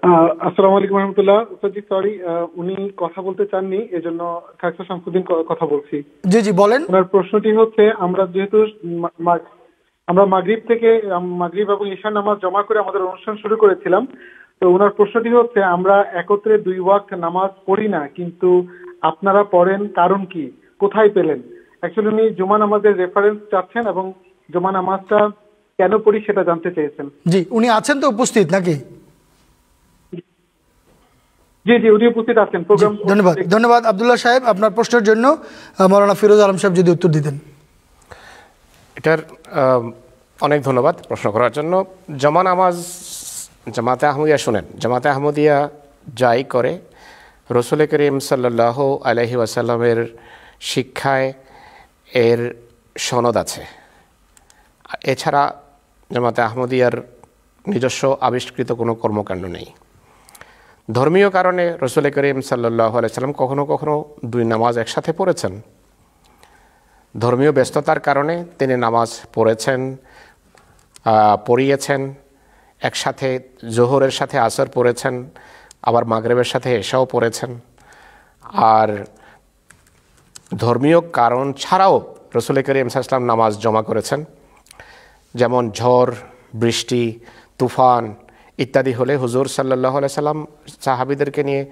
আসসালামু আলাইকুম রহমতুল্লাহ। জি সরি, উনি কথা বলতে চাননি, এজন্য খাকসা শামসুদ্দিন কথা বলছি। জি জি বলেন। ওনার প্রশ্নটি হচ্ছে, আমরা যেহেতু আমরা মাগরিব এবং ঈশার নামাজ জমা করে আমাদের অনুষ্ঠান শুরু করেছিলাম, তো ওনার প্রশ্নটি হচ্ছে আমরা একত্রে 2 ওয়াক্ত নামাজ পড়ি না, কিন্তু আপনারা পড়েন, কারণ কি, কোথায় পেলেন? অ্যাকচুয়ালি উনি জুমা নামাজের রেফারেন্স চাচ্ছেন এবং জুমা নামাজটা কেন পড়ি সেটা জানতে চেয়েছেন। জি, উনি আছেন তো উপস্থিত নাকি? জি জি, উনি উপস্থিত আছেন প্রোগ্রাম। ধন্যবাদ ধন্যবাদ আব্দুল্লাহ সাহেব আপনার প্রশ্নের জন্য। মাওলানা ফিরোজ আলম সাহেব যদি উত্তর দিতেন। এটার অনেক ধন্যবাদ প্রশ্ন করার জন্য। জমা নামাজ জামাতে আহমদিয়া শুনেন, জামাতে আহমদিয়া যাই করে রসুল করিম সাল্লাল্লাহু আলাইহি ওয়াসাল্লামের শিক্ষায় এর সনদ আছে। এছাড়া জামাতে আহমদিয়ার নিজস্ব আবিষ্কৃত কোনো কর্মকাণ্ড নেই। ধর্মীয় কারণে রসুল করিম সাল্লাল্লাহু আলাইহি ওয়াসাল্লাম কখনো কখনো 2 নামাজ একসাথে পড়েছেন। ধর্মীয় ব্যস্ততার কারণে তিনি নামাজ পড়িয়েছেন, একসাথে জোহরের সাথে আসর পড়েছেন, আবার মাগরিবের সাথে এশাও পড়েছেন। আর ধর্মীয় কারণ ছাড়াও রসুল করিম সাল্লাল্লাহু আলাইহি ওয়াসাল্লাম নামাজ জমা করেছেন। যেমন ঝড়, বৃষ্টি, তুফান ইত্যাদি হলে হুজুর সাল্লাল্লাহু আলাইহি ওয়াসাল্লাম সাহাবীদেরকে নিয়ে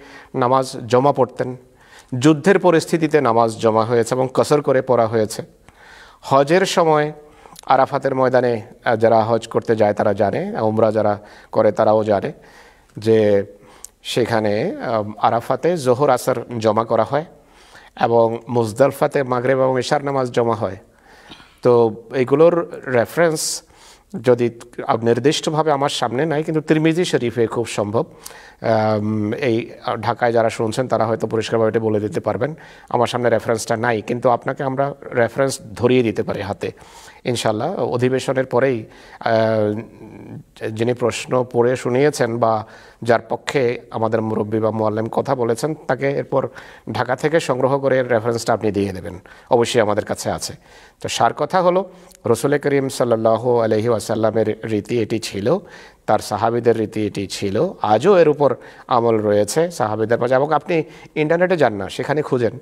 নামাজ জমা পড়তেন। যুদ্ধের পরিস্থিতিতে নামাজ জমা হয়েছে এবং কসর করে পড়া হয়েছে। হজের সময় আরাফাতের ময়দানে যারা হজ করতে যায় তারা জানে, উমরা যারা করে তারাও জানে যে সেখানে আরাফাতে জোহর আসর জমা করা হয় এবং মুজদালফাতে মাগরিব এবং ইশার নামাজ জমা হয়। তো এইগুলোর রেফারেন্স যদি নির্দিষ্টভাবে আমার সামনে নাই, কিন্তু তিরমিজি শরীফে খুব সম্ভব। এই ঢাকায় যারা শুনছেন তারা হয়তো পরিষ্কারভাবে এটা বলে দিতে পারবেন। আমার সামনে রেফারেন্সটা নাই, কিন্তু আপনাকে আমরা রেফারেন্স ধরিয়ে দিতে পারি হাতে ইনশাল্লাহ। অধিবেশনের পরেই যিনি প্রশ্ন পড়ে শুনিয়েছেন বা যার পক্ষে আমাদের মুরব্বী বা মুআল্লিম কথা বলেছেন, তাকে এরপর ঢাকা থেকে সংগ্রহ করে রেফারেন্সটা আপনি দিয়ে দেবেন, অবশ্যই আমাদের কাছে আছে। তো সার কথা হলো, রসুল করিম সাল্লাল্লাহু আলাইহি ওয়াসাল্লামের রীতি এটি ছিল, তার সাহাবীদের রীতি এটি ছিল, আজও এর উপর আমল রয়েছে সাহাবীদের মাঝে। এবং আপনি ইন্টারনেটে যান না, সেখানে খুঁজেন,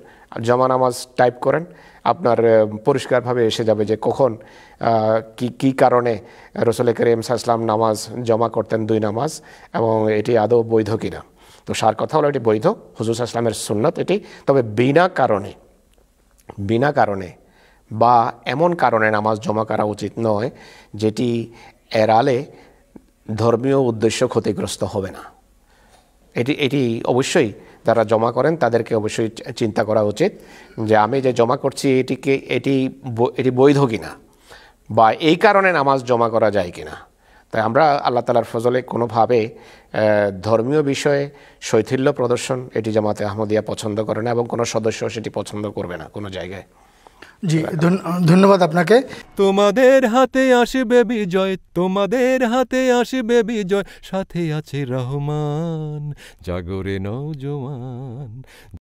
জমা নামাজ টাইপ করেন, আপনার পরিষ্কারভাবে এসে যাবে যে কখন কি কারণে রসুল করিম সাল্লাল্লাহু আলাইহি ওয়াসাল্লাম নামাজ জমা করতেন 2 নামাজ, এবং এটি আদৌ বৈধ কিনা। তো সার কথা হলো এটি বৈধ, হুজুর সাল্লাল্লাহু আলাইহি ওয়াসাল্লামের সুন্নত এটি। তবে বিনা কারণে বা এমন কারণে নামাজ জমা করা উচিত নয় যেটি এড়ালে ধর্মীয় উদ্দেশ্য ক্ষতিগ্রস্ত হবে না। এটি অবশ্যই যারা জমা করেন তাদেরকে অবশ্যই চিন্তা করা উচিত যে আমি যে জমা করছি এটি বৈধ কিনা, বা এই কারণে নামাজ জমা করা যায় কিনা। তাই আমরা আল্লাহ তাআলার ফজলে কোনোভাবে ধর্মীয় বিষয়ে শৈথিল্য প্রদর্শন এটি জামাতে আহমদিয়া পছন্দ করে না, এবং কোনো সদস্য সেটি পছন্দ করবে না কোনো জায়গায়। জি ধন্যবাদ আপনাকে। তোমাদের হাতে আসবে বিজয়, তোমাদের হাতে আসবে বিজয়, সাথে আছে রহমান, জাগরে নওজোয়ান।